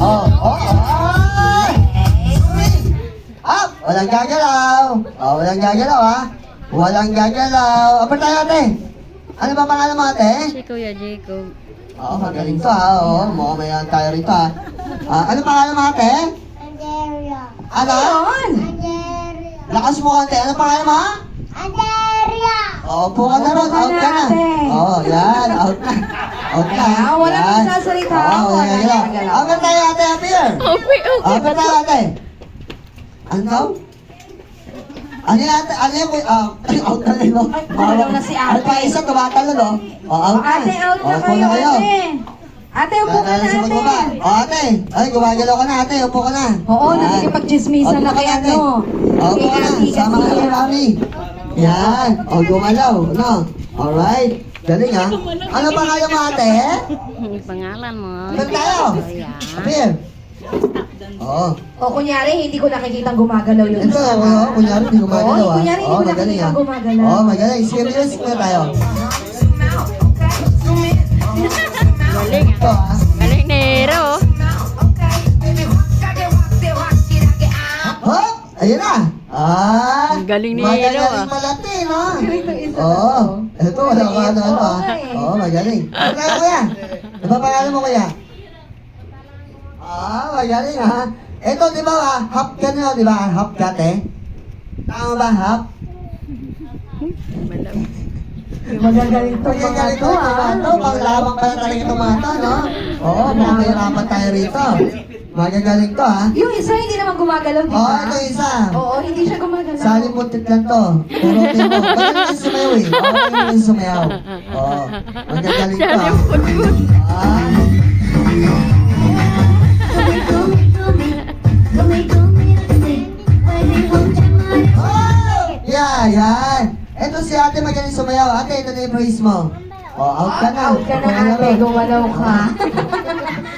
Oh, oh, oh! Up! Walang gagalaw. Oh, walang gagalaw, ha? Walang gagalaw. Apa tayo, ate? Ano ba pangalan mo, ate? Si Kuya Jacob. Oo, magaling to, ha? Oo, mukhang tayo rito, ha? Ano pangalan mo, ate? Anderia. Ano? Anderia. Lakas mo, ate. Ano pangalan mo? Anderia. Oo, po ka na ron. Out ka na. Oo, yan. Out na. Out na. Ah, wala Yan. nang sasalita. Oo, Wala yan, nang yan. galaw. Apa tayo, ate? Appear. Okay, okay. Apa tayo, ate? Ano daw? Ano yan, ate? Ano yan? Out na rin, no? gumalaw na si ate. Ano pa isa, tumatalo, no? Out na. Ate, out na Upo kayo, ate. Ate, upo ka na, Sa magbaba. ate. O, ate. Ay, gumagalaw ka na, ate. Upo ka na. Oo, Yan. nakikipag-chismisan na Upo ka kay ate. ano. Upo ka na. Kay Sama ka kay Mami. Yan. O, gumalaw. No? Alright. Galing, ha? Ano pangalan mo, ate? Pangalan mo. Appear tayo. Appear. Oo. O kunyari, hindi ko nakikitang gumagalaw yung Ito, isa. oo, kunyari hindi gumagalaw, Oo, kunyari, hindi ko magaling, nakikita ah. gumagalaw. Oo, magaling. Sige, music na tayo. Galing Ito, ah. ah. Galing ni Hero. Hop! Ayun na! Ang galing ni magagaling Hero, ah. malati, no? Ito isa. Oo. Ito, wala ka ano, ano, ah. Oo, eh. Oo, magaling. Ano tayo, kuya? Ano ba pangalan mo, kuya? Magaling, ha? Ito, di ba, half ka na, di ba? Half ka, te? Tama ba, half? Magagaling to mga Magagaling to, to, ah. panglamang pala talaga itong mga to, no? Oo, mukhang mahirapan tayo rito. Magagaling to, ha? Yung isa hindi naman gumagalaw, di Oo, ba? ito isa. Oo, hindi siya gumagalaw. Salimuntit lang to. Pero tingin mo, magaling yung sumayaw eh. Oo, magaling yung sumayaw. Oo, magagaling to, ha? Ah, oh! Yeah, yan. Ito si ate magaling sumayaw. Ate, ito na yung praise mo. Oh, out ka na. Out ka na, ate. Gumalaw ka.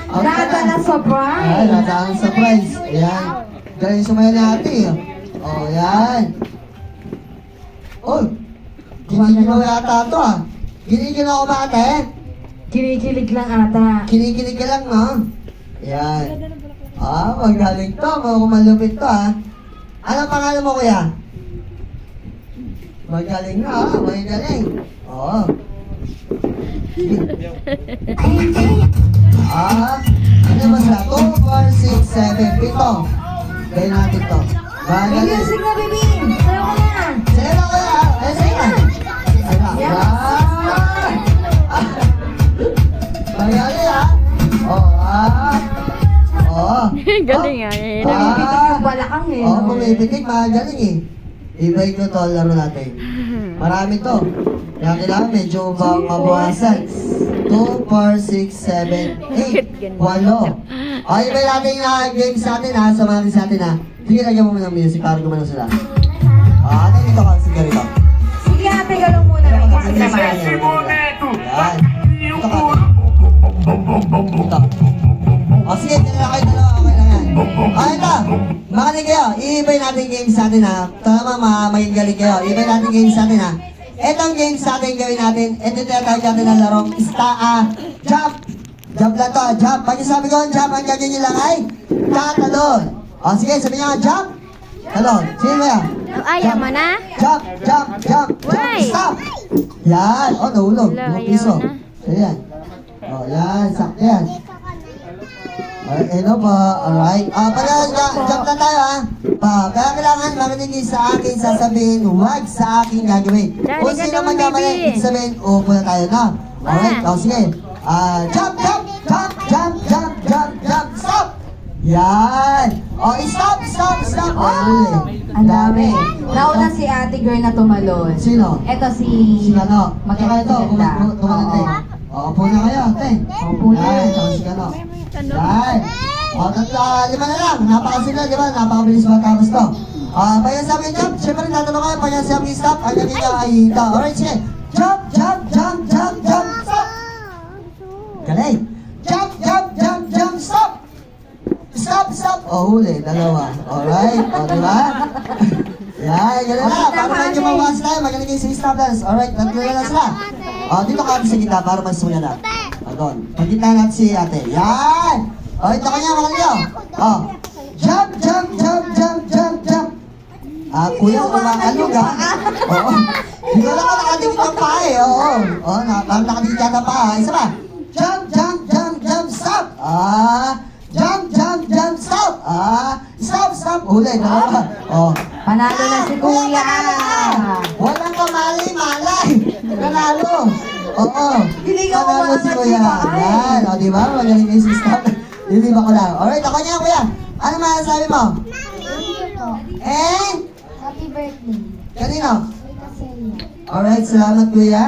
Out ka Nata na Ay, surprise. nasa ang surprise. Ayan. Galing sumayaw ni ate. Oh, yan. Oh, giniginaw yata ito, ah. Giniginaw ko ba, ate? Kinikilig lang ata. Kinikilig ka lang, no? Yan. Magaling to. Malupit to, ha? Ano pangalan mo, kuya? Magaling na, ha? Magaling. Oo. Ano ba sila? 2, 4, 6, 7, 7. Gawin natin to. May Magaling. music na, baby. Sayo ka na. Sige na, kuya. Sige na. Sige na. Yes. Yan. Magaling, ha? Galing ah. Hero. Nabibitig yung balakang eh. Oo, pumipitik, magaling eh. Iba ko to, laro natin. Marami to. Kaya kailangan medyo mabawasan. 2, 4, 6, 7, 8, 8. Iba natin yung games natin ha, samahan sa atin ha. Sige, lagyan mo muna ng music para gumano sila. Ate, dito ka, sige rito. Sige ate, gano'n muna. May music naman. Yan. Dito ka. Dito. Sige, dito na kayo dalawa, okay lang yan. Ito, makinig kayo, i-ibay natin games natin ha. Tama, maging galing kayo. I-ibay natin games natin ha. Itong games natin gawin natin, ito tinatawag natin ng larong jump. Jump lang to, jump. Pag sabi ko jump, ang gagawin nyo lang ay tatalon. O sige, sabi nyo jump. Talon. Sige mo yan. Ayaw mo na? Jump, jump, jump, jump, Why? stop. Yan. O, nahulog. Wala, 2 piso. ayaw na. Ayan. O, yan. Sakto yan. Ano po? Alright. Jump lang tayo ha. Kaya kailangan makinig sa akin sasabihin, huwag sa akin gagawin. Daddy, Kung sino gagawin, magkamali, baby. ibig sabihin, upo na tayo na. Alright? O, sige. Jump, jump, jump, jump, jump, jump, jump, stop! Yan! O, stop, stop, stop! Oh! Ang dami. Nauna si ate girl na tumalon. Sino? Ito si... Sigano. Tsaka ito, Maganda. kumaganda eh. O, upo na kayo, te. Upo na. Yan, tsaka sigano. Yan. O, lima na lang. Napakasigla, di ba? Napakabilis matapos to. Pag sabi yung jump, syempre tatanong kayo, pag sabi yung stop, ang gabi niya ay hinta. Alright, sige. Jump, jump, jump, jump, jump, stop! Galing. Jump, jump, jump, jump, stop! Stop, stop! O, huli, dalawa. Alright, o, di ba? Yan, gano'n na. Para medyo mabawas tayo, magaling kayo sa stop dance. Alright, tatlo na lang sila. O, dito ka sa gitna para mas sumula na. O, doon. Pagkita natin si ate. Yan! O, ito kanya, mga nyo. O, jump, jump, jump, jump, jump, jump. Kuya, umakalog ha. Oo. Hindi ko lang nakadikit ang paa eh. Oo. Oo, nakadikit yata ang paa. Isa pa. Jump, jump, jump, jump, stop. Jump, jump, jump, stop. Stop, stop. Ulit. Oh. Panalo na si Kuya. Walang kamali-malay. Panalo. Oo. Hindi ka Panalo si umangat, Kuya. di ba? Ay. Yan. O, di ba? Magaling kayo si stop. Hindi ba ko lang? Alright, ako niya, Kuya. Ano masasabi mo? Thank you po. Eh? Happy birthday. Kanino? Tita Celia. Alright, salamat Kuya.